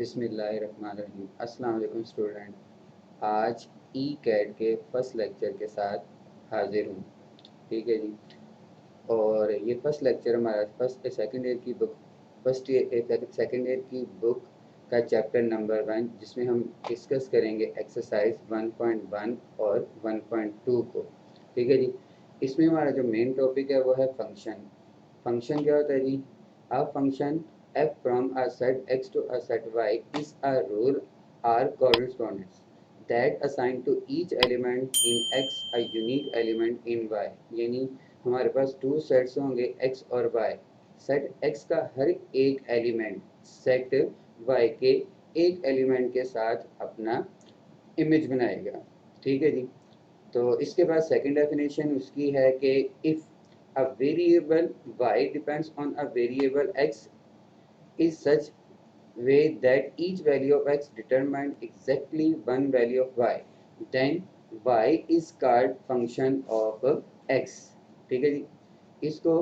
बिस्मिल्लाहिर्रहमानिर्रहीम। अस्सलाम वालेकुम स्टूडेंट। आज ई कैट के फर्स्ट लेक्चर के साथ हाजिर हूँ। ठीक है जी। और ये फर्स्ट लेक्चर हमारा फर्स्ट सेकंड ईयर की बुक सेकंड ईयर की बुक का चैप्टर नंबर 1, जिसमें हम डिस्कस करेंगे एक्सरसाइज 1.1 और 1.2 को। ठीक है जी। इसमें हमारा जो मेन टॉपिक है वो है फंक्शन। फंक्शन क्या होता है जी? A function f from a set x to a set y is a rule or correspondence that assign to each element in x a unique element in y। यानी हमारे पास two sets होंगे x और y। Set x का हर एक element set y के एक element के साथ अपना इमेज बनाएगा। ठीक है जी। तो इसके बाद सेकंड डेफिनेशन उसकी है कि if a variable y depends on a variable x is such way that each value of x determines exactly one value of y, then y is called function of x। ठीक है जी। इसको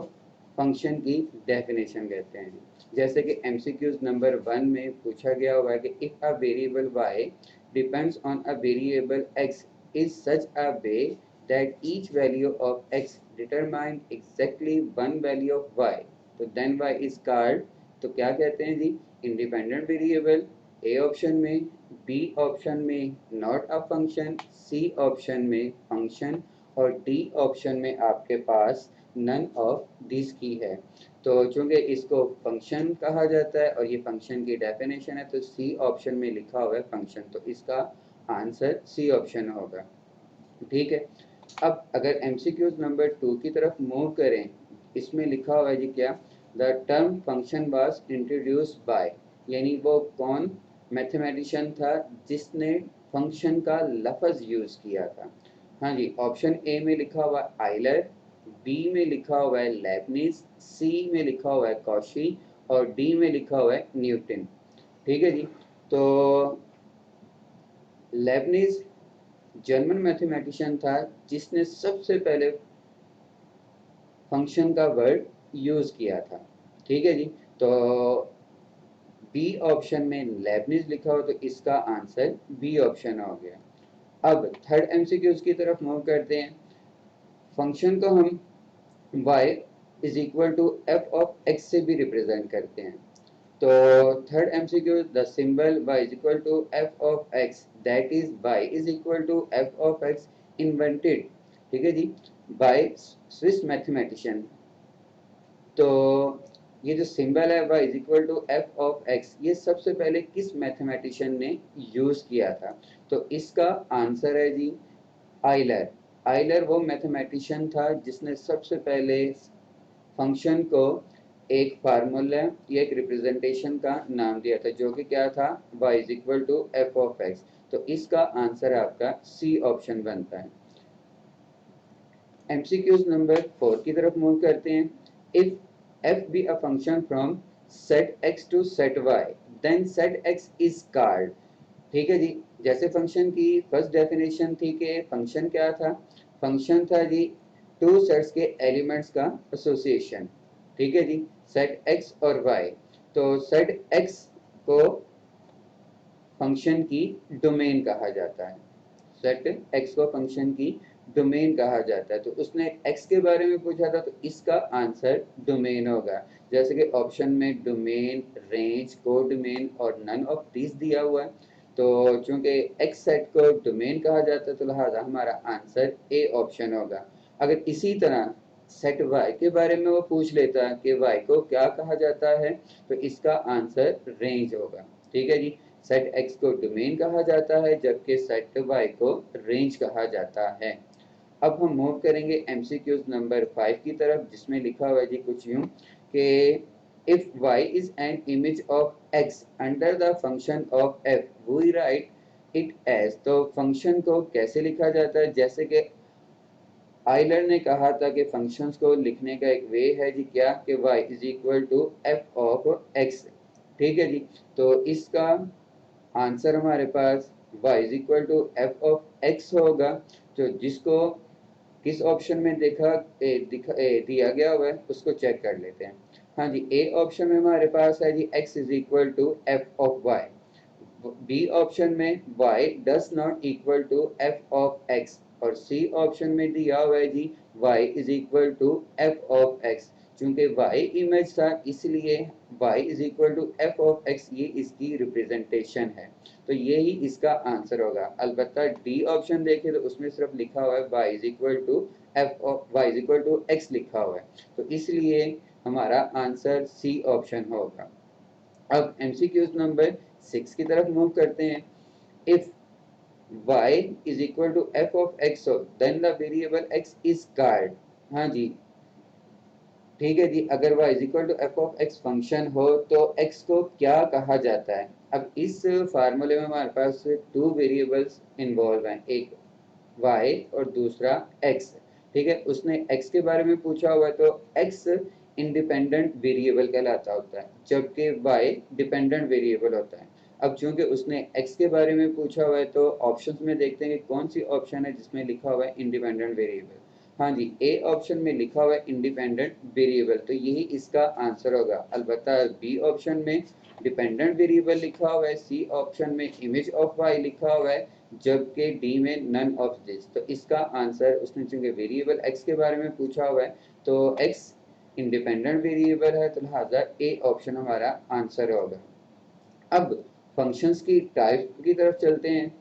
function की definition कहते हैं। जैसे कि MCQs number 1 में पूछा गया हुआ है कि if a variable y depends on a variable x is such a way that each value of x determine exactly one value of y, तो then y is called, तो क्या कहते हैं जी? Independent variable. ए ऑप्शन में, B option में not a function, C option में function और डी ऑप्शन में आपके पास नन ऑफ दिस की है। तो चूंकि इसको फंक्शन कहा जाता है और ये फंक्शन की डेफिनेशन है, तो सी ऑप्शन में लिखा हुआ है फंक्शन, तो इसका आंसर सी ऑप्शन होगा। ठीक है। अब अगर एमसीक्यूज नंबर 2 की तरफ मूव करें, इसमें लिखा हुआ है जी क्या? The term function was introduced by, यानी वो कौन मैथमेटिशियन था जिसने फंक्शन का लफ्ज यूज किया था? हाँ जी, ऑप्शन ए में लिखा हुआ है आइलर, बी में लिखा हुआ है लेबनिज, सी में लिखा हुआ है कॉशी और डी में लिखा हुआ है न्यूटन। ठीक है जी। तो लेबनिज जर्मन मैथमेटिशियन था जिसने सबसे पहले फंक्शन का वर्ड यूज किया था। ठीक है जी। तो बी ऑप्शन में लेबनिज लिखा हो तो इसका आंसर बी ऑप्शन हो गया। अब थर्ड एमसीक्यूज की तरफ मूव करते हैं। फंक्शन को हम y is equal to F of X से भी रिप्रेजेंट करते हैं। तो third MCQ, the symbol y is equal to F of X, that is y is equal to F of X invented, ठीक है जी, बाय स्विस मैथमेटिशियन। तो ये जो सिंबल है y is equal to F of X, ये सबसे पहले किस मैथमेटिशियन ने यूज किया था? तो इसका आंसर है जी आइलर। आइलर वो मैथमेटिशियन था जिसने सबसे पहले फंक्शन को एक फार्मूला या एक रिप्रेजेंटेशन का नाम दिया था, जो कि क्या था? y is equal to F of X. तो इसका आंसर आपका सी ऑप्शन बनता है। एमसीक्यूज नंबर 4 की तरफ मूव करते हैं। If f be a function from set x to set y, then set x is called। ठीक है जी। जैसे फंक्शन की फर्स्ट डेफिनेशन थी कि फंक्शन क्या था? फंक्शन था जी टू सेट्स के एलिमेंट्स का एसोसिएशन। ठीक है जी, सेट x और y। तो सेट x को फंक्शन की डोमेन कहा जाता है। सेट x को फंक्शन की डोमेन कहा जाता है। तो उसने x के बारे में पूछा था, तो इसका आंसर डोमेन होगा। जैसे कि ऑप्शन में डोमेन, रेंज, को डोमेन और नन ऑफ दिस दिया हुआ है। तो चूंकि x सेट को डोमेन कहा जाता है, तो लिहाजा हमारा आंसर ए ऑप्शन होगा। अगर इसी तरह सेट y के बारे में वो पूछ लेता है कि y को क्या कहा जाता है, तो इसका आंसर रेंज होगा। ठीक है जी। सेट x को डोमेन कहा जाता है जबकि सेट y को रेंज कहा जाता है। अब हम मूव करेंगे एमसीक्यूज नंबर 5 की तरफ, जिसमें लिखा हुआ है जी कुछ यूं कि if y is an image of x under the function of f we write it as. तो फंक्शन को कैसे लिखा जाता है? जैसे कि आइलर ने कहा था कि फंक्शंस को लिखने का एक वे है जी क्या, कि y is equal to F of x। ठीक है जी। तो इसका आंसर हमारे पास y is equal to F of x होगा, जो जिसको किस ऑप्शन में दिया गया हुआ है उसको चेक कर लेते हैं। हाँ जी, ए ऑप्शन में हमारे पास है जी x is equal to F of y। B option में y does not equal to f of x और सी ऑप्शन में दिया हुआ है जी y is equal to f of x। चूंकि y इमेज था इसलिए y is equal to f of x ये इसकी रिप्रेजेंटेशन है, तो ये ही इसका आंसर होगा। अलबत्ता डी ऑप्शन देखें तो उसमें सिर्फ लिखा हुआ है y is equal to f of y is equal to x लिखा हुआ है, तो इसलिए हमारा आंसर सी ऑप्शन होगा। अब एमसीक्यूज नंबर 6 की तरफ मूव करते हैं। If y is equal to f of x हो then the variable x is called. हाँ जी, ठीक है जी, अगर y is equal to f of x function हो तो x को क्या कहा जाता है। अब इस फार्मूले में हमारे पास टू वेरिएबल्स इन्वॉल्व हैं, एक y और दूसरा x। ठीक है, उसने x के बारे में पूछा हुआ है तो x इंडिपेंडेंट वेरिएबल कहलाता होता है जबकि y डिपेंडेंट वेरिएबल होता है। अब चूंकि उसने x के बारे में पूछा हुआ है तो ऑप्शंस में देखते हैं कि कौन सी ऑप्शन है जिसमें लिखा हुआ है इंडिपेंडेंट वेरिएबल। हाँ जी, ए ऑप्शन में लिखा हुआ है इंडिपेंडेंट वेरिएबल, तो यही इसका आंसर होगा। अलबत्ता बी ऑप्शन में डिपेंडेंट वेरिएबल लिखा हुआ है, सी ऑप्शन में इमेज ऑफ y लिखा हुआ है, जबकि डी में नन ऑफ दिस। तो इसका आंसर उसने चूंकि वेरिएबल x के बारे में पूछा हुआ है तो x इंडिपेंडेंट वेरिएबल है, तो लिहाजा ए ऑप्शन हमारा आंसर होगा। अब फंक्शंस की टाइप की तरफ चलते हैं।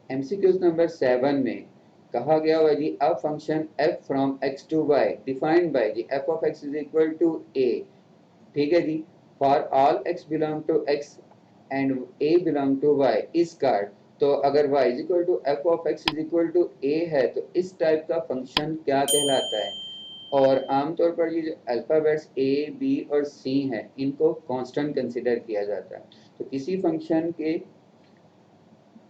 एमसीक्यूज नंबर 7 में कहा गया हुआ जी a function f from x to y defined by जी f of x is equal to a। ठीक है जी, for all x belong to x and a belong to y is card. तो अगर y is equal to f of x is equal to a है तो इस type का function क्या कहलाता है। और आमतौर पर ये जो अल्फ़ाबेट्स ए बी और सी हैं इनको कांस्टेंट कंसिडर किया जाता है। तो किसी फंक्शन के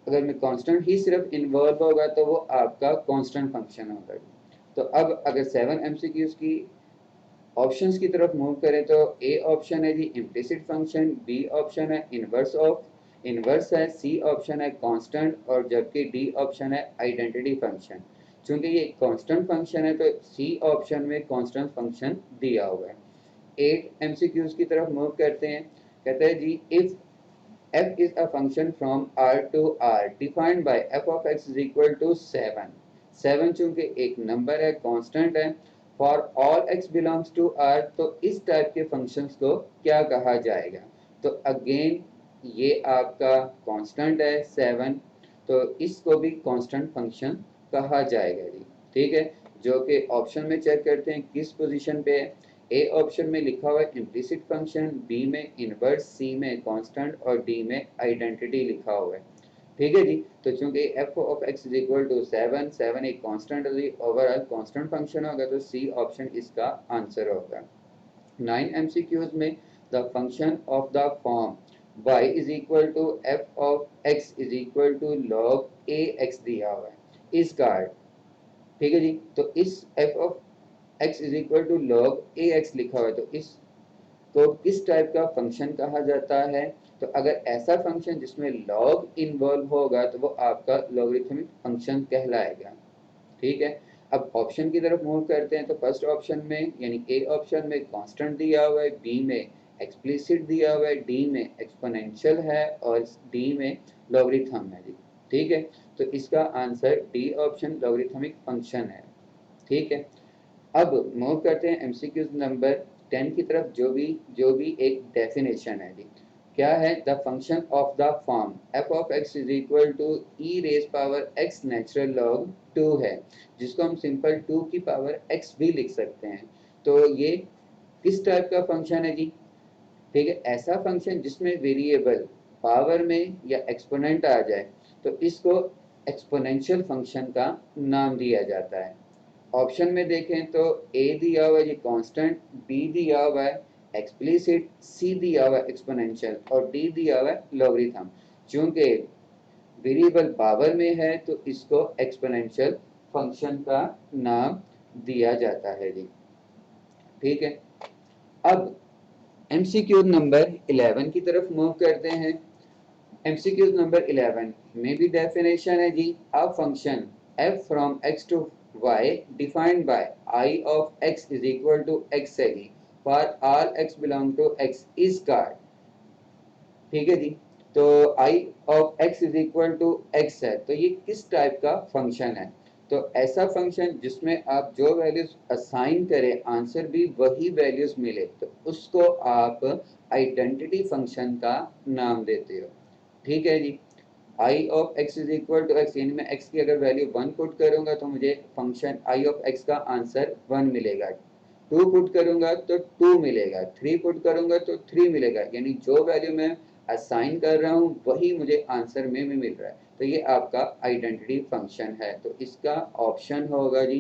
अगर में कांस्टेंट ही सिर्फ इन्वॉल्व होगा तो वो आपका कांस्टेंट फंक्शन होगा। तो अब अगर 7 एमसीक्यूज की ऑप्शंस की तरफ मूव करें तो ए ऑप्शन है जी इम्प्लिसिट फंक्शन, बी ऑप्शन है इनवर्स ऑफ इनवर्स है, सी ऑप्शन है कांस्टेंट और जबकि डी ऑप्शन है आइडेंटिटी फंक्शन। चूंकि ये कांस्टेंट फंक्शन है तो सी ऑप्शन में कांस्टेंट फंक्शन दिया हुआ है। 8 एमसीक्यूज की तरफ मूव करते हैं। कहते हैं जी if f is a function from R to R defined by f of x is equal to 7। 7 चूंकि एक नंबर है, कांस्टेंट है, for all x belongs to R तो इस टाइप के फंक्शंस को क्या कहा जाएगा। तो अगेन ये आपका कांस्टेंट है 7, तो इसको भी कांस्टेंट फंक्शन कहा जाएगा जी। ठीक है, जो कि ऑप्शन में चेक करते हैं किस पोजीशन पे है। ए ऑप्शन में लिखा हुआ है इम्प्लिसिट फंक्शन, बी में इनवर्स, सी में कांस्टेंट और डी में आइडेंटिटी लिखा हुआ है। ठीक है जी, तो चूंकि f of x is equal to 7, 7 एक कांस्टेंट है, ओवरऑल कांस्टेंट फंक्शन होगा तो सी ऑप्शन इसका आंसर होगा। 9 एमसीक्यूज में the function of the form y is equal to f of x is equal to log ax दिया हुआ है इस कार्ड। ठीक है जी, तो इस f of x is equal to log A X लिखा हुआ है तो इसको किस टाइप का फंक्शन कहा जाता है। तो अगर ऐसा फंक्शन जिसमें लॉग इन्वॉल्व होगा तो वो आपका लॉगरिथमिक फंक्शन कहलाएगा। ठीक है, अब ऑप्शन की तरफ मूव करते हैं तो फर्स्ट ऑप्शन में यानी ए ऑप्शन में कांस्टेंट दिया हुआ है, बी में एक्सप्लिसिट दिया हुआ है, डी में एक्सपोनेंशियल है और डी में लॉगरिथम है जी। ठीक है, तो इसका answer d option logarithmic function है। ठीक है, अब मूव करते हैं एमसीक्यूज नंबर 10 की तरफ, जो भी एक डेफिनेशन है जी। क्या है, the function of the form f of x is equal to E raise power x natural log 2 है, जिसको हम सिंपल 2 की पावर x भी लिख सकते हैं। तो ये किस टाइप का फंक्शन है जी। ठीक है, ऐसा फंक्शन जिसमें वेरिएबल पावर में या एक्सपोनेंट आ जाए तो इसको एक्सपोनेंशियल फंक्शन का नाम दिया जाता है। ऑप्शन में देखें तो ए दिया हुआ है ये कांस्टेंट, बी दिया हुआ है एक्सप्लिसिट, सी दिया हुआ है एक्सपोनेंशियल और डी दिया हुआ है लॉगरिथम। चूंकि वेरिएबल पावर में है तो इसको एक्सपोनेंशियल फंक्शन का नाम दिया जाता है जी। ठीक है, अब एमसीक्यू नंबर 11 की तरफ मूव करते हैं। एमसीक्यू नंबर 11 में भी डेफिनेशन है जी a function f from x to y defined by i of x is equal to x है जी, for all x belong to x is card. ठीक है जी, तो I of x is equal to x है, तो ये किस टाइप का फंक्शन है? तो ऐसा फंक्शन जिसमें आप जो वैल्यूज असाइन करें आंसर भी वही वैल्यूज मिले, तो उसको आप आइडेंटिटी फंक्शन का नाम देते हो। ठीक है जी। I of x is equal to x, यानी मैं एक्स की अगर वैल्यू 1 पुट करूंगा तो मुझे फंक्शन आई ऑफ एक्स का आंसर 1 मिलेगा। 2 पुट करूंगा तो 2 मिलेगा, 3 पुट करूंगा तो 3 मिलेगा, यानी जो वैल्यू मैं असाइन कर रहा हूँ वही मुझे आंसर में भी मिल रहा है। तो ये आपका आइडेंटिटी फंक्शन है, तो इसका ऑप्शन होगा जी।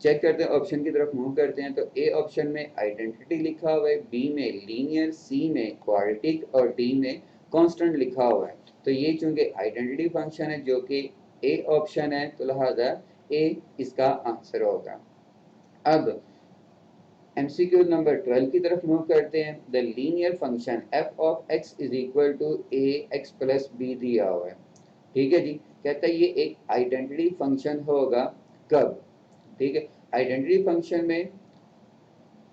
चेक करते हैं, ऑप्शन की तरफ मूव करते हैं। तो ए ऑप्शन में आइडेंटिटी लिखा हुआ है, बी में लीनियर, सी में क्वाड्रेटिक और डी में कांस्टेंट लिखा हुआ है। तो ये चूंकि आइडेंटिटी फंक्शन है जो कि ए ऑप्शन है, तो लिहाजा ए इसका आंसर होगा। अब एमसीक्यू नंबर 12 की तरफ मूव करते हैं। The linear function F of x is equal to A x plus B दिया हुआ है। ठीक है जी। कहता है ये एक आइडेंटिटी फंक्शन होगा कब? ठीक है, आइडेंटिटी फंक्शन में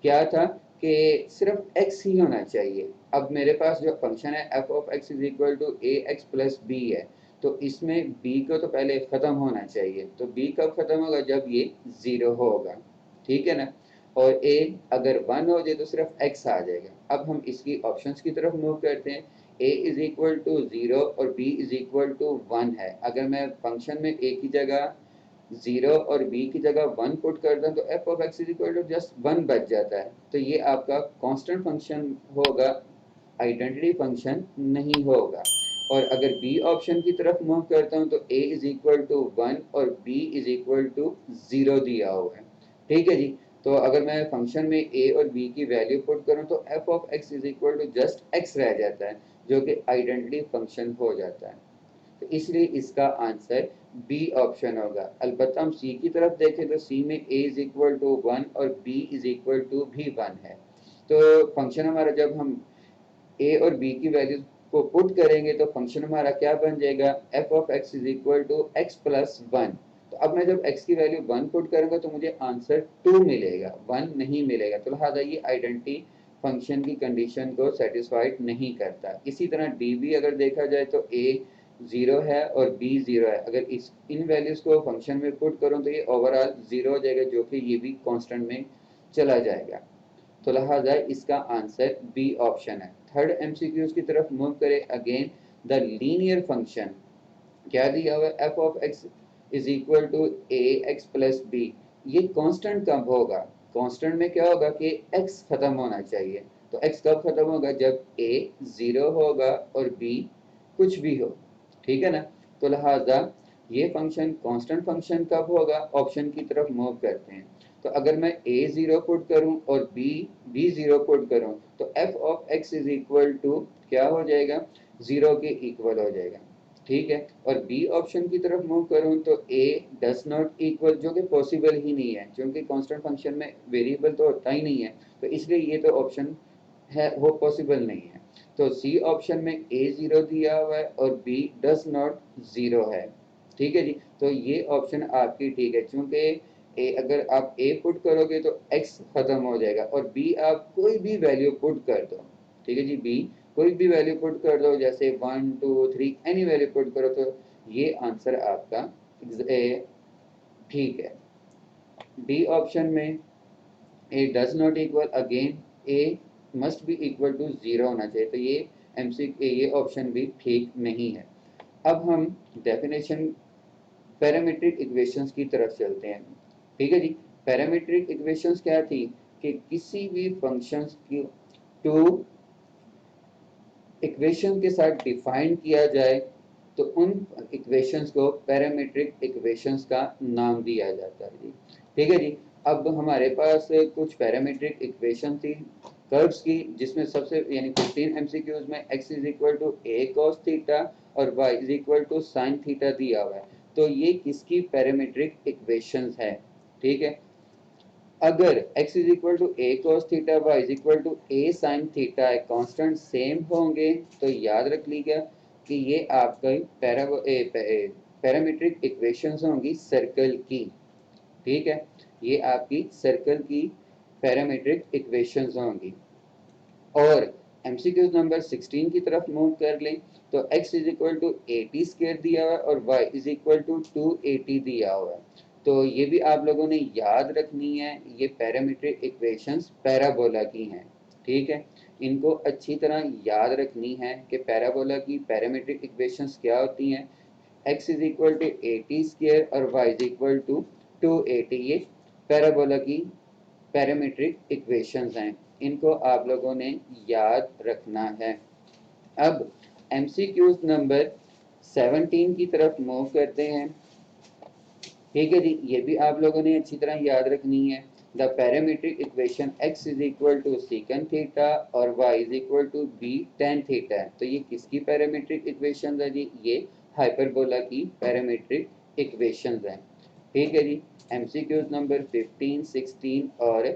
क्या था कि सिर्फ x ही होना चाहिए। अब मेरे पास जो फंक्शन है f of x is equal to A x plus B है, तो इसमें b को तो पहले ख़त्म होना चाहिए। तो b कब ख़त्म होगा? जब ये 0 होगा। ठीक है ना। और a अगर 1 हो जाए तो सिर्फ x आ जाएगा। अब हम इसकी ऑप्शंस की तरफ मूव करते हैं। a इज इक्वल टू 0 और b इज इक्वल टू 1 है। अगर मैं फंक्शन में a की जगह 0 और b की जगह 1 पुट कर दें तो f of x is equal to just 1 बच जाता है। तो ये आपका कांस्टेंट फंक्शन होगा, आइडेंटिटी फंक्शन नहीं होगा। और अगर b ऑप्शन की तरफ मूव करता हूं तो a इज इक्वल टू 1 और b इज इक्वल टू 0 दिया हुआ है। ठीक है जी। तो अगर मैं फंक्शन में a और b की वैल्यू पुट करूं तो f of x is equal to just x रह जाता है, जो कि आइडेंटिटी फंक्शन हो जाता है। तो इसलिए इसका आंसर बी ऑप्शन होगा। अलबत्ता हम सी की तरफ देखें तो सी में a इज इक्वल टू 1 और b इज इक्वल टू भी 1 है। तो फंक्शन हमारा जब हम a और b की वैल्यू को पुट करेंगे तो फंक्शन हमारा क्या बन जाएगा? f of x is equal to x plus 1। तो अब मैं जब x की वैल्यू 1 पुट करूंगा तो मुझे आंसर 2 मिलेगा, 1 नहीं मिलेगा। तो लिहाजा ये आइडेंटिटी फंक्शन की कंडीशन को सेटिस्फाइड नहीं करता। इसी तरह डी भी अगर देखा जाए तो a 0 है और b 0 है। अगर इन वैल्यूज को फंक्शन में पुट करूं तो ये ओवरऑल 0 हो जाएगा, जो कि ये भी कांस्टेंट में चला जाएगा। तो लिहाजा इसका आंसर बी ऑप्शन है। थर्ड एमसीक्यूज की तरफ मूव करें। अगेन द लीनियर फंक्शन क्या दिया हुआ है? F of x is equal to A x plus B. ये कांस्टेंट कब होगा? कांस्टेंट में क्या होगा कि x खत्म होना चाहिए। तो x कब खत्म होगा? जब a 0 होगा और b कुछ भी हो। ठीक है ना। तो लिहाजा ये फंक्शन कांस्टेंट फंक्शन कब होगा? ऑप्शन की तरफ मूव करते हैं। तो अगर मैं a 0 पुट करूं और b 0 पुट करूं तो f of x is equal to क्या हो जाएगा? 0 के इक्वल हो जाएगा। ठीक है। और बी ऑप्शन की तरफ मूव करूं तो a डज नॉट इक्वल, जो कि पॉसिबल ही नहीं है, क्योंकि कांस्टेंट फंक्शन में वेरिएबल तो होता ही नहीं है। तो इसलिए ये तो ऑप्शन है वो पॉसिबल नहीं है। तो सी ऑप्शन में a 0 दिया हुआ है और b डज नॉट 0 है। ठीक है जी। तो ये ऑप्शन आपकी ठीक है, क्योंकि अगर आप a पुट करोगे तो x खत्म हो जाएगा और b आप कोई भी वैल्यू पुट कर दो। ठीक है जी। b कोई भी वैल्यू पुट कर दो, जैसे 1 2 3 एनी वैल्यू पुट करो, तो ये आंसर आपका ठीक है। डी ऑप्शन में A does not equal, again A must be equal to 0 होना चाहिए। तो ये ये ऑप्शन भी ठीक नहीं है। अब हम डेफिनेशन पैरामीट्रिक इक्वेशंस की तरफ चलते हैं। ठीक है जी। पैरामीट्रिक इक्वेशंस क्या थी कि किसी भी फंक्शंस की टू इक्वेशन के साथ डिफाइन किया जाए तो उन इक्वेशंस को पैरामीट्रिक इक्वेशंस का नाम दिया जाता है जी। ठीक है जी। अब हमारे पास कुछ पैरामीट्रिक इक्वेशन थी कर्व्स की, जिसमें सबसे यानी 15 एमसीक्यूज में x is equal to A cos theta और y is equal to sine theta दिया हुआ है। तो ये किसकी पैरामीट्रिक इक्वेशंस है? ठीक है। अगर x is equal to A cos theta y is equal to a sine theta constant same होंगे तो याद रख लीजिएगा कि ये आपका पैरामीट्रिक इक्वेशंस होंगी सर्कल की। ठीक है। ये आपकी सर्कल की पैरामीट्रिक इक्वेशंस होंगी। और एमसीक्यूज नंबर 16 की तरफ मूव कर लें तो x is equal to 80 square दिया हुआ है और y इज इक्वल टू 280 दिया हुआ है। तो ये भी आप लोगों ने याद रखनी है, ये पैरामीट्रिक इक्वेशंस पैराबोला की हैं, ठीक है। इनको अच्छी तरह याद रखनी है कि पैराबोला की पैरामीट्रिक इक्वेशंस क्या होती हैं। x is equal to 80 square और y इज इक्वल टू 280, ये पैराबोला की पैरामीट्रिक इक्वेशंस हैं, इनको आप लोगों ने याद रखना है। अब एमसीक्यूज नंबर 17 की तरफ मूव करते हैं, ठीक है जी। ये भी आप लोगों ने अच्छी तरह याद रखनी है। The parametric equation x is equal to secant theta और y is equal to B tan theta है। तो ये किसकी पैरामीट्रिक इक्वेशन है जी? ये हाइपरबोला की पैरामीट्रिक इक्वेशन है, ठीक है जी। एमसीक्यूज नंबर 15, 16 और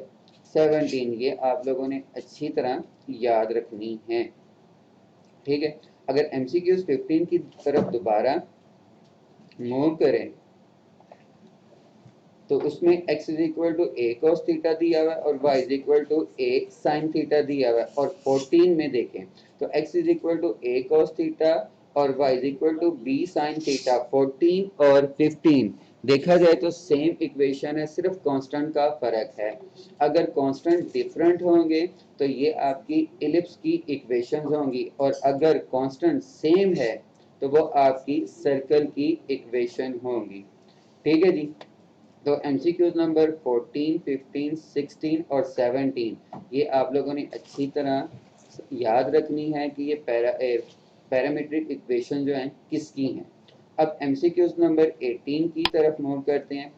17 ये आप लोगों ने अच्छी तरह याद रखनी है, ठीक है। अगर एमसीक्यूज 15 की तरफ दोबारा मूव करें तो उसमें x is equal to A cos theta दिया हुआ है और y is equal to a sine theta दिया हुआ है। और 14 में देखें तो x is equal to A cos theta और y is equal to b sine theta. 14 और 15 देखा जाए तो सेम इक्वेशन है, सिर्फ कांस्टेंट का फर्क है। अगर कांस्टेंट डिफरेंट होंगे तो ये आपकी इलिप्स की इक्वेशंस होंगी, और अगर कांस्टेंट सेम है तो वो आपकी सर्कल की इक्वेशन होंगी, ठीक है जी। तो एमसीक्यूज नंबर 14, 15, 16 और 17 ये आप लोगों ने अच्छी तरह याद रखनी है कि ये पैरामीट्रिक इक्वेशन जो हैं किसकी हैं। अब एमसीक्यूज नंबर 18 की तरफ मूव करते हैं।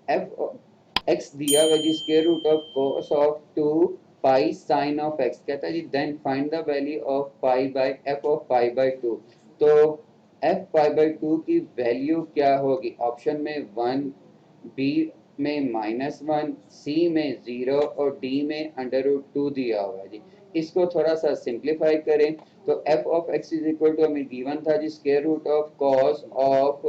एफ एक्स दिया हुआ जी square root of cos of 2 pi sine of x, कहता है जी then find the value of pi by F of pi by 2। तो एफ पाई बाय 2 की वैल्यू क्या होगी? ऑप्शन में 1, बी में -1, सी में 0 और डी में √2 दिया हुआ है जी। इसको थोड़ा सा सिंप्लीफाई करें तो F of x is equal to हमें गिवन था जी square root of cos of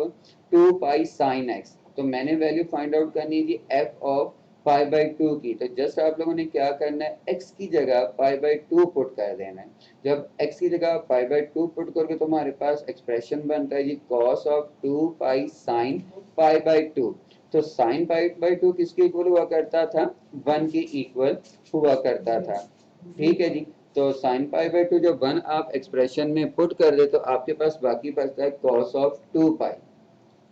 2 pi sine x. तो मैंने वैल्यू फाइंड आउट करनी है जी एफ ऑफ पाई बाई 2 की। तो जस्ट आप लोगों ने क्या करना है, x की जगह पाई बाई 2 पुट कर देना है। जब x की जगह पाई बाई 2 पुट करके तो हमारे पास एक्सप्रेशन बनता है जी cos of 2 pi sine pi by 2। तो साइन पाई बाई 2 किसके इक्वल हुआ करता था? 1 के इक्वल हुआ करता था, ठीक है जी। तो साइन पाई बाई 2 जब 1 आप एक्सप्रेशन में पुट कर दे तो आपके पास बाकी बचता है कॉस ऑफ 2 पाई,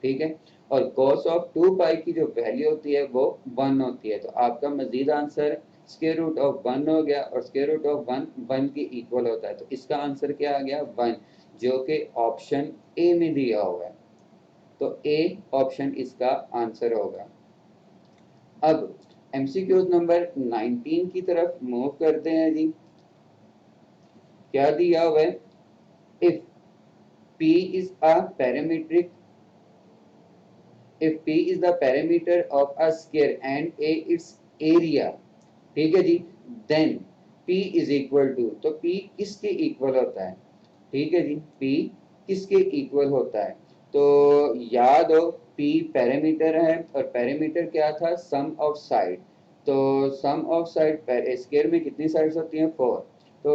ठीक है। और cos ऑफ 2 पाई की जो वैल्यू होती है वो 1 होती है। तो आपका मजीद आंसर स्क्वायर रूट ऑफ 1 हो गया, और स्क्वायर रूट ऑफ 1 1 के इक्वल होता है। तो इसका आंसर क्या आ गया? 1, जो कि ऑप्शन ए में दिया हुआ है। तो ए ऑप्शन इसका आंसर होगा। अब एमसीक्यूज नंबर 19 की तरफ मूव करते हैं जी। क्या दिया हुआ है? If P is a parametric if P is the parameter of a square and A its area, ठीक है जी, then P is equal to, तो P किसके इक्वल होता है? ठीक है जी, P किसके इक्वल होता है? तो याद हो P पैरामीटर है, और पैरामीटर क्या था? सम ऑफ साइड। तो सम ऑफ साइड स्क्वायर में कितनी साइड्स होती हैं? 4। तो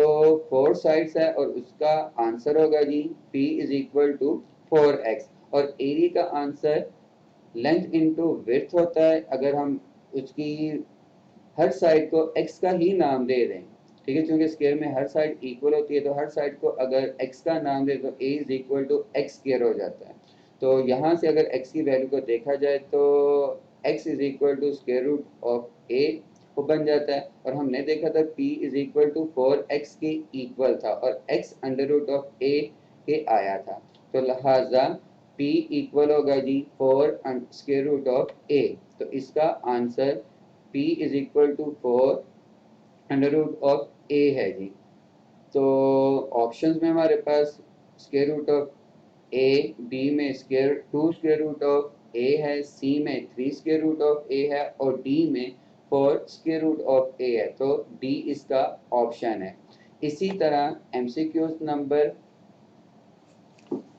4 साइड्स है और उसका आंसर होगा जी P is equal to 4x। और एरिया का आंसर लेंथ इनटू विड्थ होता है। अगर हम उसकी हर साइड को x का ही नाम दे दें, ठीक है, क्योंकि स्क्वायर में हर साइड इक्वल होती है, तो हर साइड को अगर x का नाम दे तो a is equal to x square हो जाता है। तो यहाँ से अगर x की वैल्यू को देखा जाए तो x is equal to square root of a वो बन जाता है। और हमने देखा था p is equal to 4x के इक्वल था और x under root of a के आया था। तो लिहाजा p इक्वल होगा जी 4 स्क्वायर रूट ऑफ a। तो इसका answer p is equal to 4 under root of a है जी। तो ऑप्शंस में हमारे पास square root of a, b में square 2 square root of a है, c में 3 स्क्वायर रूट ऑफ a है और d में 4 स्क्वायर रूट ऑफ a है। तो d इसका ऑप्शन है। इसी तरह एमसीक्यूज नंबर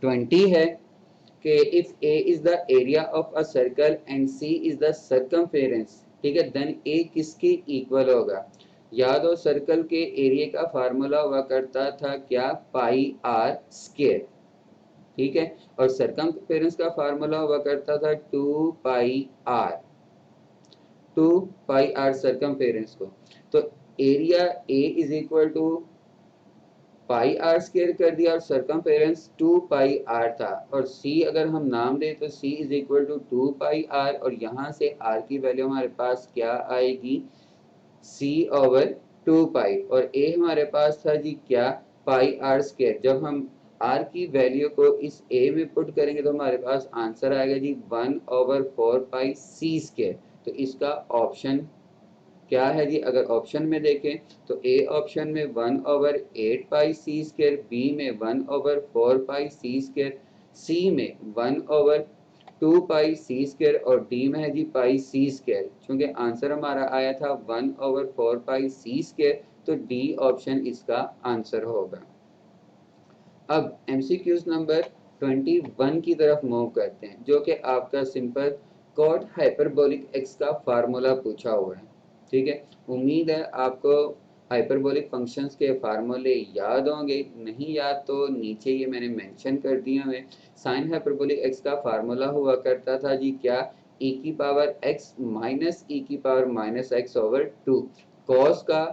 20 है कि if A is the area of a circle and C is the circumference, ठीक है, then A किसके इक्वल होगा? याद हो सर्कल के एरिया का फार्मूला हुआ करता था क्या, पाई आर स्क्वायर, ठीक है। और सरकमफेरेंस का फार्मूला हुआ करता था 2 pi r, 2 pi r circumference को। तो area a is equal to pi r square कर दिया और सरकमफेरेंस 2 पाई आर था, और सी अगर हम नाम दें तो C is equal to 2 pi R, और यहाँ से आर की वैल्यू हमारे पास क्या आएगी, C/2 पाई, और ए हमारे पास था जी क्या, पाई आर स्क्वायर। जब हम आर की वैल्यू को इस ए में पुट करेंगे तो हमारे पास आंसर आएगा जी 1/4 पाई C²। तो इसका ऑप्शन क्या है जी, अगर ऑप्शन में देखें तो ए ऑप्शन में 1/8 पाई C², बी में 1/4 पाई C², सी में 1/2 पाई C² और डी में है जी पाई C²। चूंकि आंसर हमारा आया था 1/4 पाई C², तो डी ऑप्शन इसका आंसर होगा। अब एमसीक्यूज नंबर 21 की तरफ मूव करते हैं, जो कि आपका सिंपल कॉट हाइपरबोलिक एक्स का फार्मूला पूछा हुआ है, ठीक है। उम्मीद है आपको हाइपरबोलिक फंक्शंस के फार्मूले याद होंगे, नहीं याद तो नीचे ये मैंने मेंशन कर दिया है। साइन हाइपरबोलिक एक्स का फार्मूला हुआ करता था जी क्या, e की पावर x माइनस e की power minus x over 2। Cos का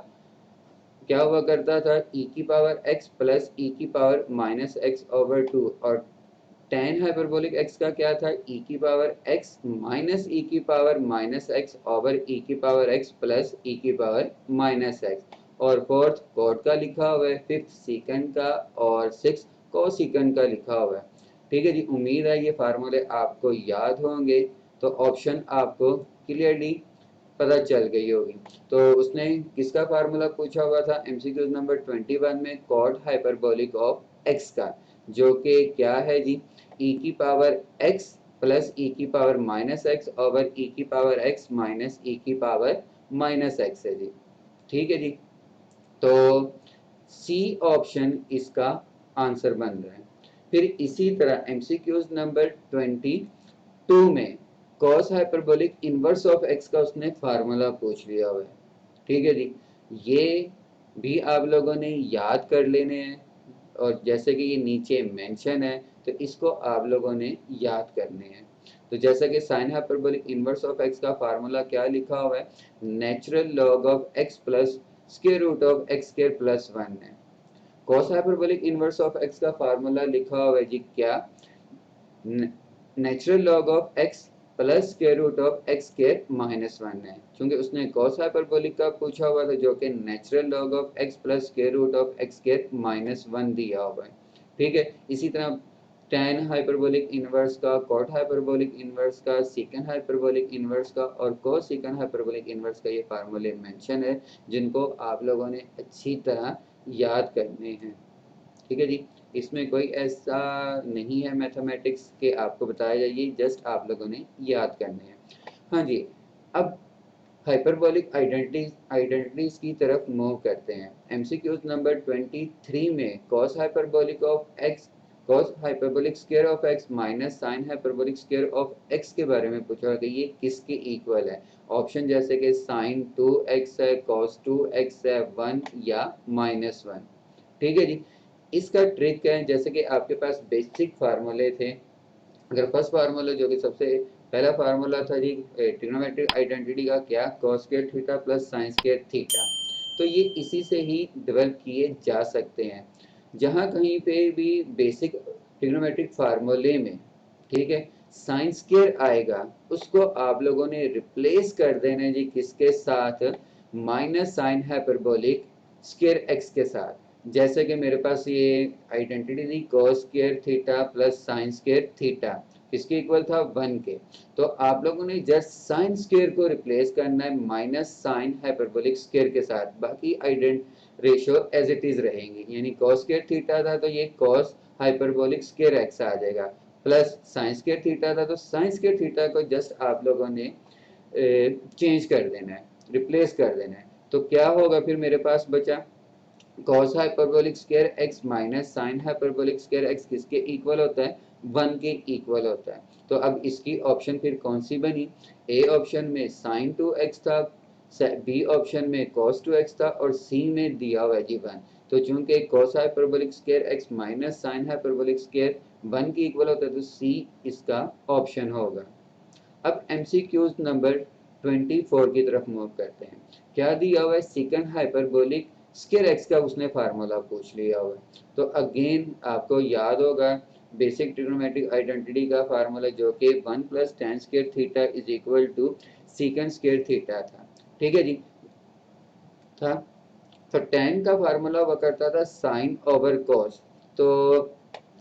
क्या हुआ करता था, e की पावर x प्लस e की पावर माइनस एक्स ओवर 2, और टेन हाइपरबोलिक x का क्या था, e की पावर x माइनस e की power minus x over e की पावर x प्लस e की पावर माइनस एक्स। और फोर्थ कॉट का लिखा हुआ है, फिफ्थ सीकंड का, और सिक्स कोसिकंड का लिखा हुआ है, ठीक है जी। उम्मीद है ये फार्मूले आपको याद होंगे, तो ऑप्शन आपको क्लियरली पता चल गई होगी। तो उसने किसका फार्मूला पूछा हुआ था एमसीक्यू नंबर 21 में, कॉट हाइपरबोलिक ऑफ एक्स का, जो कि क्या है जी, e की पावर x प्लस e की power minus x over e की पावर x माइनस e की पावर माइनस एक्स है जी, ठीक है जी। तो सी ऑप्शन इसका आंसर बन रहा है। फिर इसी तरह एमसीक्यूज नंबर 22 में cos hyperbolic inverse of x का उसने फार्मूला पूछ लिया हुआ है, ठीक है जी। ये भी आप लोगों ने याद कर लेने हैं, और जैसे कि ये नीचे मेंशन है तो इसको आप लोगों ने याद करने हैं। तो जैसा कि sine hyperbolic inverse of x का फार्मूला क्या लिखा हुआ है, natural log of x plus square root of x square plus 1 है। Cos hyperbolic inverse of x का फार्मूला लिखा हुआ है जी क्या, natural log of x plus square root of x square minus 1 है। क्योंकि उसने कॉस हाइपरबोलिक का पूछा हुआ था, जो कि natural log of x plus square root of x square minus 1 दिया हुआ है, ठीक है। इसी तरह tan हाइपरबोलिक इनवर्स का, कॉट हाइपरबोलिक इनवर्स का, सीकन हाइपरबोलिक इनवर्स का और कोसिकन हाइपरबोलिक इनवर्स का ये फार्मूले मेंशन है, जिनको आप लोगों ने अच्छी तरह याद करने हैं, ठीक है जी। इसमें कोई ऐसा नहीं है मैथमेटिक्स के आपको बताया जाइए, जस्ट आप लोगों ने याद करने हैं। हाँ जी, अब हाइपरबोलिक आइडेंटिटीज की तरफ मूव करते हैं। एमसीक्यूज नंबर 23 में cos hyperbolic of x, cos hyperbolic square of x minus sine hyperbolic square of x के बारे में पूछा कि ये किसके इक्वल है। ऑप्शन जैसे कि साइन 2x है, कॉस 2x है, 1 या -1, ठीक है जी। इसका ट्रिक है, जैसे कि आपके पास बेसिक फार्मूले थे। अगर फर्स्ट फार्मूला जो कि सबसे पहला फार्मूला था जी ट्रिग्नोमेट्रिक आइडेंटिटी का, क्या, cos square theta plus sine square theta, तो ये इसी से ही डेवलप किए जा सकते हैं। जहाँ कहीं पे भी बेसिक ट्रिग्नोमेट्रिक फार्मूले में, ठीक है, साइन स्क्वायर आएगा, उसको आप लोगों ने रिप्लेस कर देना जी किसके साथ, minus sine hyperbolic square x के साथ। जैसे कि मेरे पास ये आइडेंटिटी थी cos square theta plus sine square theta, किसके इक्वल था, 1 के। तो आप लोगों ने जस्ट साइन स्क्वायर को रिप्लेस करना है माइनस साइन हाइपरबोलिक स्क्वायर के साथ, बाकी आइडेंट रेशियो एज इट इज रहेंगी। यानी कॉस स्क्वायर थीटा था तो ये कॉस हाइपरबोलिक स्क्वायर एक्स आ जाएगा, प्लस साइन स्क्वायर थीटा था तो साइन स्क्वायर थीटा को जस्ट आप लोगों ने चेंज कर देना है, रिप्लेस कर देना है। तो क्या होगा फिर मेरे पास बचा, cos hyperbolic square x minus sine hyperbolic square x किसके इक्वल होता है, 1 के इक्वल होता है। तो अब इसकी ऑप्शन फिर कौन सी बनी, ए ऑप्शन में साइन 2x था बी ऑप्शन में cos 2x था और सी में दिया हुआ है जी 1। तो चूंकि cos hyperbolic square x minus sine hyperbolic square 1 के इक्वल होता है तो सी इसका ऑप्शन होगा। अब एमसीक्यूज नंबर 24 की तरफ मूव करते हैं। क्या दिया हुआ है, सेकंड हाइपरबोलिक स्क्वायर एक्स का उसने फार्मूला पूछ लिया हुआ है। तो अगेन आपको याद होगा बेसिक ट्रिग्नोमेट्रिक आइडेंटिटी का फार्मूला जो कि 1 plus tan square theta is equal to secant square theta था। ठीक है जी, था। तो tan का फार्मूला हुआ करता था साइन ओवर कॉस। तो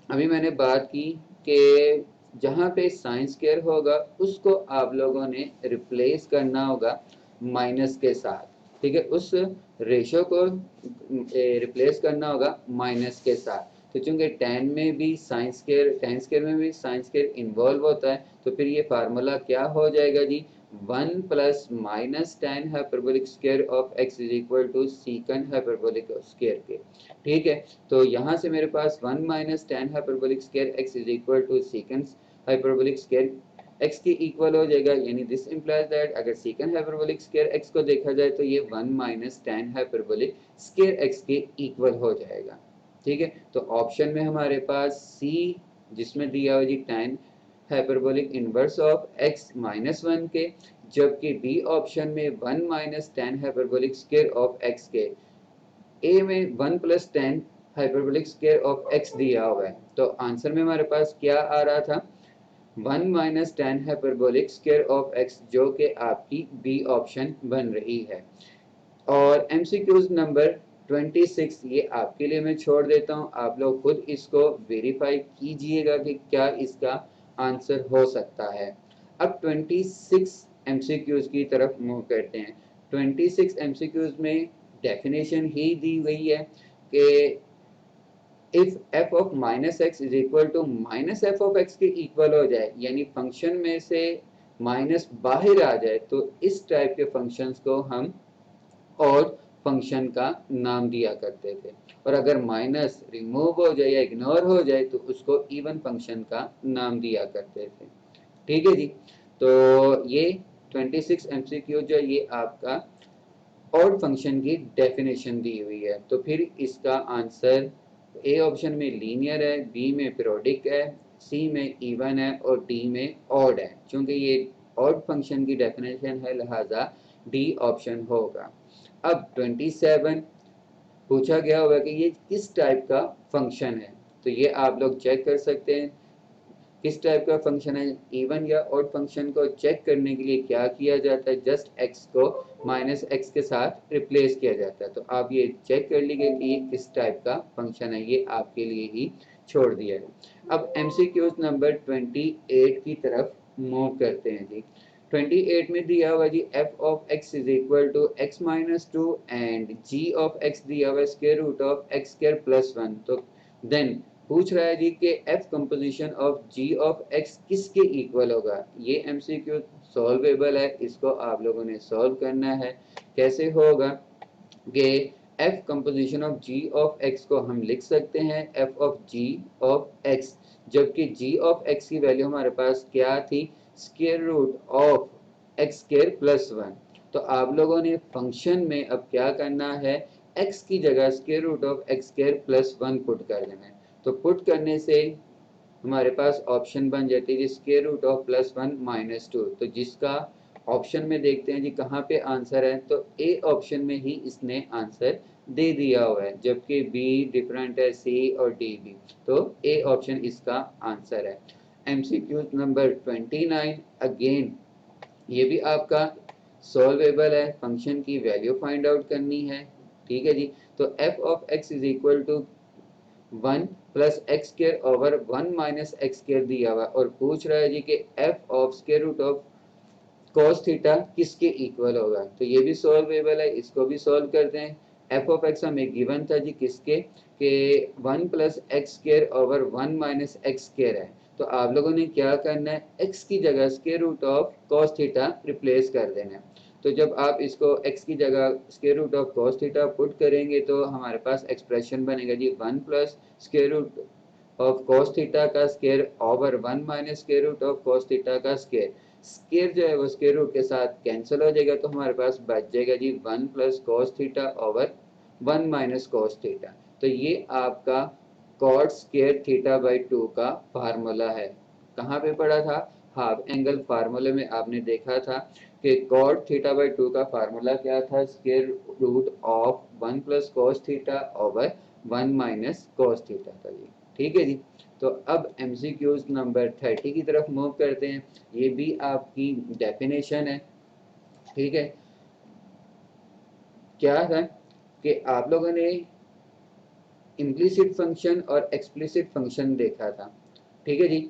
अभी मैंने बात की कि जहाँ पे साइन स्क्वायर होगा उसको आप लोगों ने रिप्लेस करना होगा माइनस के साथ। ठीक है, उस रेशो को रिप्लेस करना होगा माइनस के साथ। तो चूंकि tan में भी साइन स्क्वायर, tan स्क्वायर में भी साइन स्क्वायर इन्वॉल्व होता है, तो फिर ये फार्मूला क्या हो जाएगा जी, 1 plus minus tan hyperbolic square of x is equal to secant hyperbolic square के। ठीक है, तो यहाँ से मेरे पास 1 minus tan hyperbolic square x is equal to secant hyperbolic square x के इक्वल हो जाएगा। यानी दिस इंप्लाइज दैट अगर सीकंड हाइपरबोलिक स्क्वायर x को देखा जाए तो ये 1 minus tan hyperbolic square x के इक्वल हो जाएगा। ठीक है, तो ऑप्शन में हमारे पास C जिसमें दिया हुआ जी tan hyperbolic inverse of x minus 1 के, जबकि बी ऑप्शन में 1 minus tan hyperbolic square of x के, ए में 1 plus tan hyperbolic square of x दिया हुआ है। तो आंसर में हमारे पास क्या आ रहा था, 1 minus tan hyperbolic square of x, जो कि आपकी बी ऑप्शन बन रही है। और एमसीक्यूज नंबर 26 ये आपके लिए मैं छोड़ देता हूँ, आप लोग खुद इसको वेरीफाई कीजिएगा कि क्या इसका आंसर हो सकता है। अब 26 एमसीक्यूज की तरफ मूव करते हैं। 26 एमसीक्यूज में डेफिनेशन ही दी गई है कि if f of minus x is equal to minus f of x के इक्वल हो जाए, यानी फंक्शन में से माइनस बाहर आ जाए, तो इस टाइप के फंक्शंस को हम और फंक्शन का नाम दिया करते थे। और अगर माइनस रिमूव हो जाए या इग्नोर हो जाए तो उसको इवन फंक्शन का नाम दिया करते थे। ठीक है जी, तो ये 26 एमसीक्यू जो ये आपका ऑड फंक्शन की डेफिनेशन दी हुई है। तो फिर इसका आंसर ए ऑप्शन में लीनियर है, बी में पीरियोडिक है, सी में इवन है और डी में ऑड है। क्योंकि ये ऑड फंक्शन की डेफिनेशन है लिहाजा डी ऑप्शन होगा। अब 27 पूछा गया होगा कि ये किस टाइप का फंक्शन है, तो ये आप लोग चेक कर सकते हैं किस टाइप का फंक्शन है। इवन या ऑड फंक्शन को चेक करने के लिए क्या किया जाता है, जस्ट एक्स को माइनस एक्स के साथ रिप्लेस किया जाता है। तो आप ये चेक कर लीजिए कि ये किस टाइप का फंक्शन है, ये आपके लिए ही छोड़ दिया है। अब एमसीक्यूज नंबर 28 की तरफ मूव करते हैं जी। 28 में दिया हुआ जी f of x is equal to x minus 2 and g of x दिया हुआ square root of x square plus 1। तो देन पूछ रहा है जी कि f composition of g of x किसके इक्वल होगा। ये एमसीक्यू सॉल्वेबल है, इसको आप लोगों ने सॉल्व करना है। कैसे होगा कि f composition of g of x को हम लिख सकते हैं f of g of x, जबकि g ऑफ x की वैल्यू हमारे पास क्या थी, square root of x square plus 1। तो आप लोगों ने फंक्शन में अब क्या करना है, x की जगह square root of x square plus 1 put कर देना है। तो पुट करने से हमारे पास ऑप्शन बन जाती है square root of plus 1 minus 2। तो जिसका ऑप्शन में देखते हैं जी कहाँ पे आंसर है, तो ए ऑप्शन में ही इसने आंसर दे दिया हुआ है, जबकि बी डिफरेंट है, सी और डी भी। तो ए ऑप्शन इसका आंसर है। एमसीक्यू नंबर 29 अगेन ये भी आपका सॉल्वेबल है, फंक्शन की वैल्यू फाइंड आउट करनी है। ठीक है जी, तो f of x is equal to 1 plus x square over 1 minus x square दिया हुआ और पूछ रहा है जी कि f of square root of cos theta किसके इक्वल होगा। तो ये भी सॉल्वेबल है, इसको भी सॉल्व करते हैं। f ऑफ x हमें गिवन था जी किसके, के 1 plus x square over 1 minus x square है। तो आप लोगों ने क्या करना है, x की जगह square root of cos theta replace कर देना है। तो जब आप इसको x की जगह square root of cos theta put करेंगे तो हमारे पास एक्सप्रेशन बनेगा जी 1 plus square root of cos theta का square over 1 minus square root of cos theta का स्क्वायर। स्केयर जो है वो स्केयर रूट के साथ कैंसिल हो जाएगा, तो हमारे पास बच जाएगा जी 1 plus cos theta over 1 minus cos theta. तो ये आपका कॉट स्केयर थीटा बाई 2 का फार्मूला है। कहाँ पे पढ़ा था? हाफ एंगल फार्मूले में आपने देखा था कि कॉट थीटा बाई 2 का फार्मूला क्या था? Square root of 1 plus cos theta over 1 minus cos theta था जी। ठीक है जी। तो अब एमसीक्यूज नंबर 30 की तरफ मूव करते हैं। ये भी आपकी डेफिनेशन है। ठीक है, क्या है कि आप लोगों ने इम्प्लिसिट फंक्शन और एक्सप्लिसिट फंक्शन देखा था। ठीक है जी।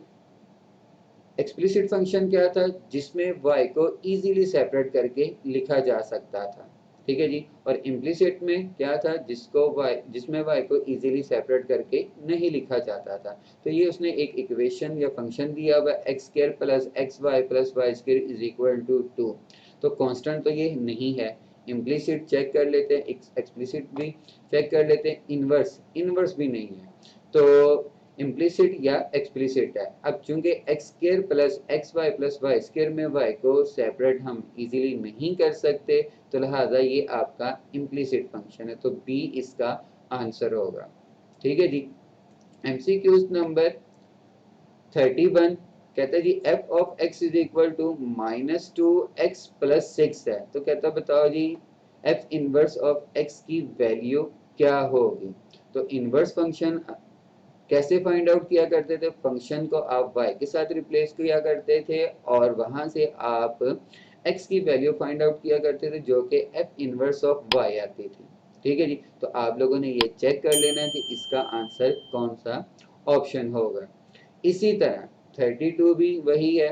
एक्सप्लिसिट फंक्शन क्या था? जिसमें y को इजीली सेपरेट करके लिखा जा सकता था। ठीक है जी। और इम्प्लिसिट में क्या था? जिसमें y को इजीली सेपरेट करके नहीं लिखा जाता था। तो ये उसने एक इक्वेशन या फंक्शन दिया हुआ x square plus x y plus y square is equal to 2। तो कांस्टेंट तो ये नहीं है। इम्प्लिसिट चेक कर लेते हैं, एक्सप्लिसिट भी चेक कर लेते हैं, इनवर्स इनवर्स भी नहीं है। तो इम्प्लिसिट या एक्सप्लिसिट है। अब चूंकि x square plus x y plus y square में वाई को सेपरेट हम इजीली नहीं कर सकते, तो लिहाजा ये आपका इम्प्लिसिट फंक्शन है। तो बी इसका आंसर होगा। ठीक है जी। एमसीक्यूज नंबर 31 कहता है जी F of x is equal to minus two x plus six है। तो कहता बताओ g f inverse of x की वैल्यू क्या होगी? तो इनवर्स फंक्शन कैसे फाइंड आउट किया करते थे? फंक्शन को आप y के साथ रिप्लेस किया करते थे और वहां से आप x की वैल्यू फाइंड आउट किया करते थे, जो कि f इनवर्स ऑफ y आती थी। ठीक है जी। तो आप लोगों ने ये चेक कर लेना है कि इसका आंसर कौन सा ऑप्शन होगा। इसी तरह 32 भी वही है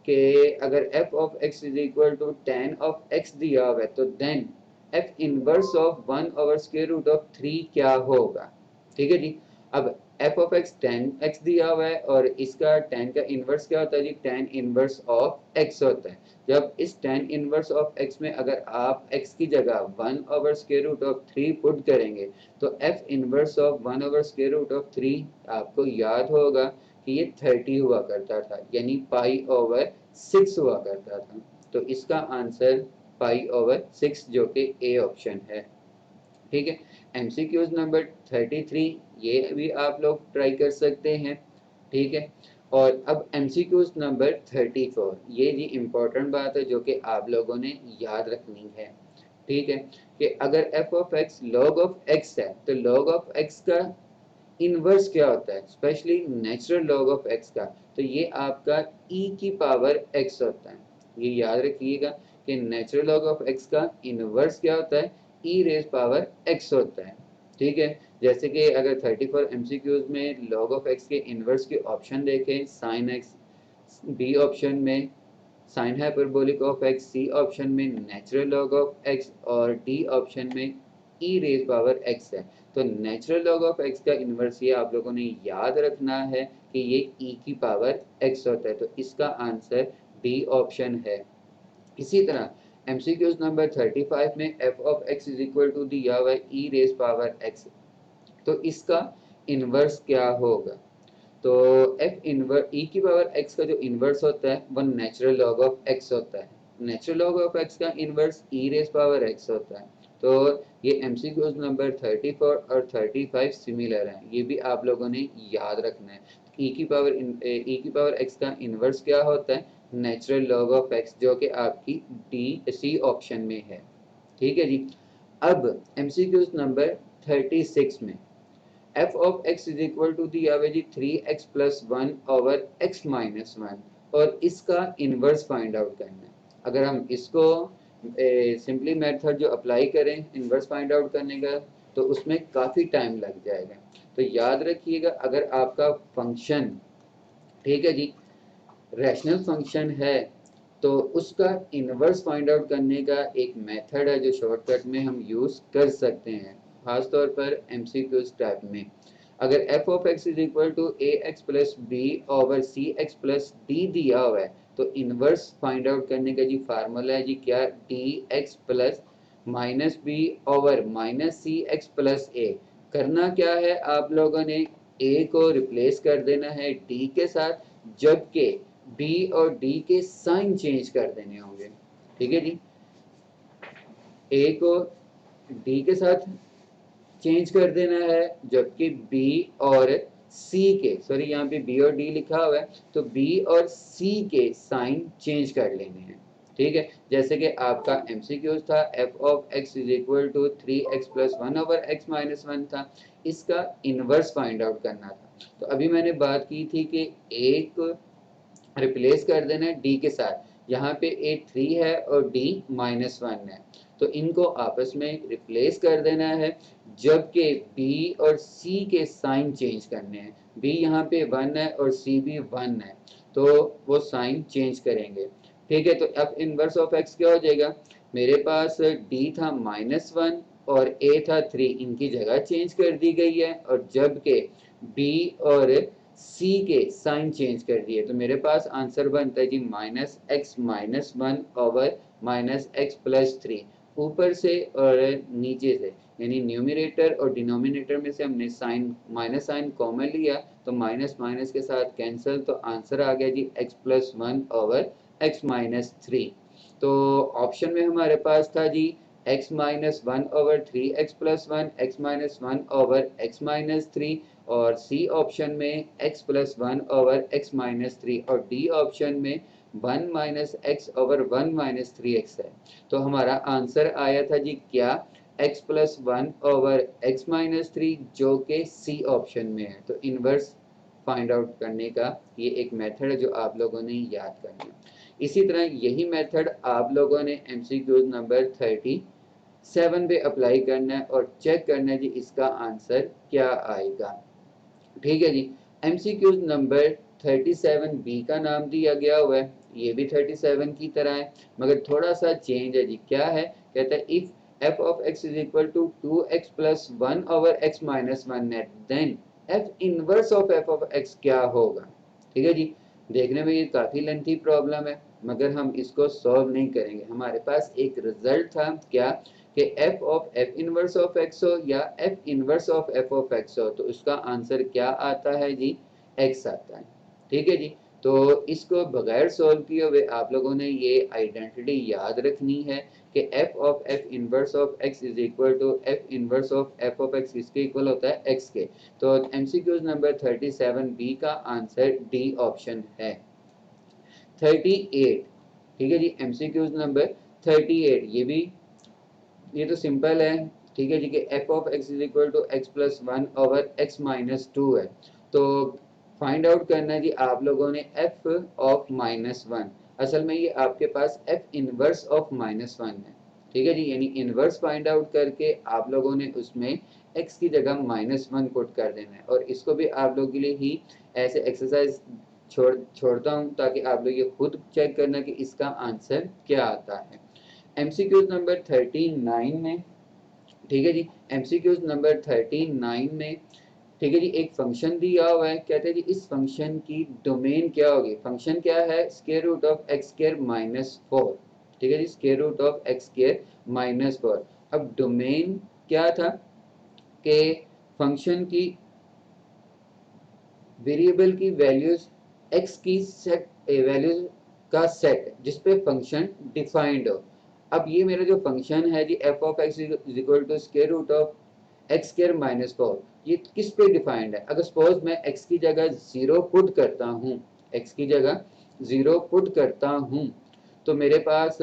कि अगर f of x is equal to tan of x दिया हुआ है, तो then f inverse of 1 over square root of 3 क्या होगा? ठीक है जी। अब f of x tan x दिया हुआ है और इसका tan का इनवर्स क्या होता है जी? tan इनवर्स ऑफ x होता है। जब इस tan इनवर्स ऑफ x में अगर आप x की जगह 1 over square root of 3 put करेंगे, तो f inverse of 1 over square root of 3 आपको याद होगा कि ये 30 हुआ करता था, यानी पाई ओवर 6 हुआ करता था। तो इसका आंसर पाई ओवर 6 जो कि ए ऑप्शन है। ठीक है। एमसीक्यूज नंबर 33 ये भी आप लोग ट्राई कर सकते हैं। ठीक है। और अब एमसीक्यूज नंबर 34 ये जी इम्पोर्टेंट बात है जो कि आप लोगों ने याद रखनी है। ठीक है, कि अगर f of x log of x है, तो log ऑफ x का इनवर्स क्या होता है? Specially natural log of x का, तो ये आपका e की पावर x होता है। ये याद रखिएगा कि नेचुरल लॉग ऑफ x का इनवर्स क्या होता है? e रेज पावर x होता है। ठीक है। जैसे कि अगर 34 एमसीक्यूज में log ऑफ x के इनवर्स के ऑप्शन देखें, साइन x बी ऑप्शन में, sine hyperbolic of x c option में, नेचुरल लॉग ऑफ एक्स और डी ऑप्शन में ई रेज पावर एक्स है। तो नेचुरल लॉग ऑफ एक्स का इन्वर्स ये आप लोगों ने याद रखना है कि ये ई की पावर एक्स होता है। तो इसका आंसर डी ऑप्शन है। इसी तरह एमसीक्यूज नंबर 35 में f of x is equal to दिया हुआ है ई रेज पावर एक्स, तो इसका इन्वर्स क्या होगा? तो एफ इनवर्स ई की पावर एक्स का जो इन्वर्स होता है वो नेचुरल लॉग ऑफ एक्स होता है। नेचुरल लॉग ऑफ एक्स का इन्वर्स ई रेज पावर एक्स होता है। तो ये एमसीक्यूज नंबर 34 और 35 सिमिलर हैं, ये भी आप लोगों ने याद रखना है। ई की पावर एक्स का इन्वर्स क्या होता है? नेचुरल लॉग ऑफ एक्स, जो कि आपकी डी सी ऑप्शन में है। ठीक है जी। अब एमसीक्यूज नंबर 36 में f of x is equal to दिया हुआ जी 3x plus 1 over x minus 1 और इसका इनवर्स फाइंड आउट करना है। अगर हम इसको सिंपली मेथड जो अप्लाई करें इनवर्स फाइंड आउट करने का, तो उसमें काफ़ी टाइम लग जाएगा। तो याद रखिएगा अगर आपका फंक्शन, ठीक है जी, रैशनल फंक्शन है, तो उसका इनवर्स फाइंड आउट करने का एक मेथड है जो शॉर्टकट में हम यूज़ कर सकते हैं, खासतौर पर एमसीक्यूज टाइप में। अगर f of x is equal to A x plus b over c x plus d दिया हुआ है, तो इनवर्स फाइंड आउट करने का जी फार्मूला है जी क्या? D x plus minus b over minus c x plus a. करना क्या है आप लोगों ने? a को रिप्लेस कर देना है d के साथ, जबकि बी और डी के साइन चेंज कर देने होंगे। ठीक है जी, ए को डी के साथ चेंज कर देना है, जबकि बी और सी के, सॉरी यहाँ पे बी और डी लिखा हुआ है, तो बी और सी के साइन चेंज कर लेने हैं। ठीक है, जैसे कि आपका एमसीक्यूज था f of x is equal to 3x plus 1/x-1 था, इसका इनवर्स फाइंड आउट करना था। तो अभी मैंने बात की थी कि एक रिप्लेस कर देना है डी के साथ, यहाँ पे ए 3 है और डी -1 है, तो इनको आपस में रिप्लेस कर देना है, जबकि बी और सी के साइन चेंज करने हैं। बी यहाँ पे 1 है और सी भी 1 है, तो वो साइन चेंज करेंगे। ठीक है, तो अब इनवर्स ऑफ एक्स क्या हो जाएगा, मेरे पास डी था -1 और ए था 3, इनकी जगह चेंज कर दी गई है, और जबकि बी और सी के साइन चेंज कर दिए, तो मेरे पास आंसर बनता है जी -x-1/-x+3, ऊपर से और नीचे से, यानी न्यूमरेटर और डिनोमिनेटर में से हमने साइन माइनस साइन कॉमन लिया, तो माइनस माइनस के साथ कैंसिल, तो आंसर आ गया जी x+1/x-3। तो ऑप्शन में हमारे पास था जी x-1/3x+1, x-1/x-3, और सी ऑप्शन में x+1/x-3, और डी ऑप्शन में 1-x/1-3x है। तो हमारा आंसर आया था जी क्या, x+1/x-3, जो कि सी ऑप्शन में है। तो इनवर्स फाइंड आउट करने का ये एक मेथड है जो आप लोगों ने याद करना है। इसी तरह यही मेथड आप लोगों ने एमसीक्यूज नंबर 37 पे अप्लाई करना है और चेक करना है जी इसका आंसर क्या आएगा। ठीक है जी, एमसीक्यूज नंबर 37 बी का नाम दिया गया हुआ है, ये भी 37 की तरह है, मगर थोड़ा सा चेंज है जी। क्या है, कहता है if f of x is equal to 2x plus 1/x-1 है, then f inverse of f of x क्या होगा। ठीक है जी, देखने में ये काफी लेंथी प्रॉब्लम है, मगर हम इसको सॉल्व नहीं करेंगे। हमारे पास एक रिजल्ट था क्या, कि f of f inverse of x हो या f inverse of f of x हो, तो उसका आंसर क्या आता है जी, x आता है। ठीक है जी, तो इसको बगैर सॉल्व किए हुए आप लोगों ने ये आइडेंटिटी याद रखनी है कि f of f inverse of x is equal to f inverse of f of x किसके इक्वल होता है, x के। तो एमसीक्यूज नंबर 37 बी का आंसर डी ऑप्शन है। 38, ठीक है जी, एमसीक्यूज नंबर 38, ये तो सिंपल है। ठीक है जी, कि f of x is equal to x+1/x-2 है, तो फाइंड आउट करना है जी आप लोगों ने f ऑफ -1, असल में ये आपके पास f इनवर्स ऑफ -1 है। ठीक है जी, यानी इनवर्स फाइंड आउट करके आप लोगों ने उसमें x की जगह -1 पुट कर देना है, और इसको भी आप लोगों के लिए ही ऐसे एक्सरसाइज छोड़ता हूँ ताकि आप लोग ये खुद चेक करना कि इसका आंसर क्या आता है। एमसीक्यूज नंबर 39 में, ठीक है जी, एमसीक्यूज नंबर 39 में, ठीक है जी, एक फंक्शन दिया हुआ है, कहते हैं जी इस फंक्शन की डोमेन क्या होगी। फंक्शन क्या है, square root of x square -4। ठीक है जी, square root of x square -4। अब डोमेन क्या था कि फंक्शन की वेरिएबल की वैल्यूज एक्स की सेट वैल्यूज का सेट जिसपे फंक्शन डिफाइंड हो। अब ये मेरा जो फंक्शन है जी f of x is equal to square root of x square -4, ये किस पे डिफाइंड है। अगर सपोज मैं x की जगह 0 पुट करता हूँ, x की जगह 0 पुट करता हूँ, तो मेरे पास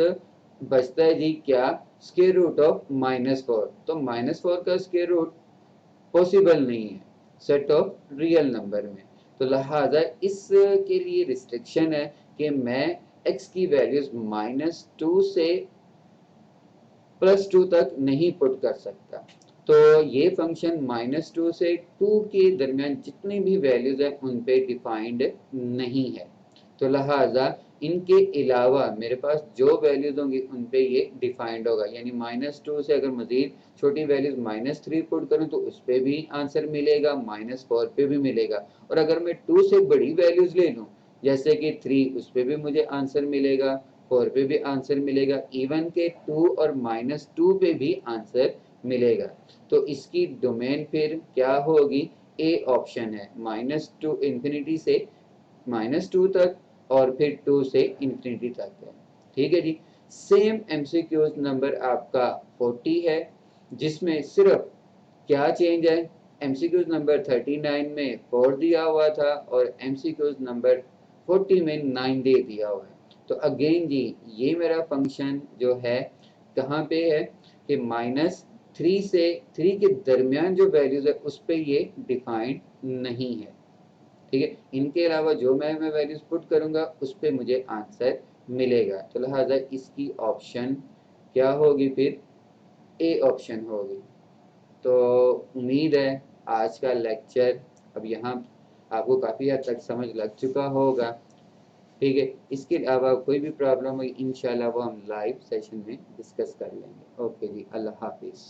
बचता है जी क्या, स्क्वायर रूट ऑफ -4। तो -4 का स्क्वायर रूट पॉसिबल नहीं है सेट ऑफ रियल नंबर में, तो लिहाजा इसके लिए रिस्ट्रिक्शन है कि मैं x की वैल्यूज -2 से +2 तक नहीं पुट कर सकता। तो ये फंक्शन -2 से 2 के दरमियान जितनी भी वैल्यूज हैं उन पे डिफाइंड नहीं है, तो लिहाजा इनके अलावा मेरे पास जो वैल्यूज होंगी उन पे ये डिफाइंड होगा। यानी -2 से अगर मजीद छोटी वैल्यूज -3 पुट करूं तो उस पे भी आंसर मिलेगा, -4 पे भी मिलेगा, और अगर मैं 2 से बड़ी वैल्यूज ले लूं जैसे कि 3, उस पे भी मुझे आंसर मिलेगा, 4 पे भी आंसर मिलेगा, इवन के 2 और -2 पे भी आंसर मिलेगा। तो इसकी डोमेन फिर क्या होगी, ए ऑप्शन है, -2 इंफिनिटी से -2 तक और फिर 2 से इंफिनिटी तक है। ठीक है जी। सेम एमसीक्यूज नंबर आपका 40 है, जिसमें सिर्फ क्या चेंज है, एमसीक्यूज नंबर 39 में 4 दिया हुआ था और एमसीक्यूज नंबर 40 में 9 दे दिया हुआ है। तो अगेन जी ये मेरा फंक्शन जो है कहाँ पे है कि -3 से 3 के दरमियान जो वैल्यूज है उस पर ये डिफाइंड नहीं है। ठीक है, इनके अलावा जो मैं वैल्यूज पुट करूंगा उस पर मुझे आंसर मिलेगा। तो लिहाजा इसकी ऑप्शन क्या होगी, फिर ए ऑप्शन होगी। तो उम्मीद है आज का लेक्चर अब यहाँ आपको काफ़ी हद तक समझ लग चुका होगा। ठीक है, इसके अलावा कोई भी प्रॉब्लम हो इंशाल्लाह वो हम लाइव सेशन में डिस्कस कर लेंगे। ओके जी, अल्लाह हाफिज़।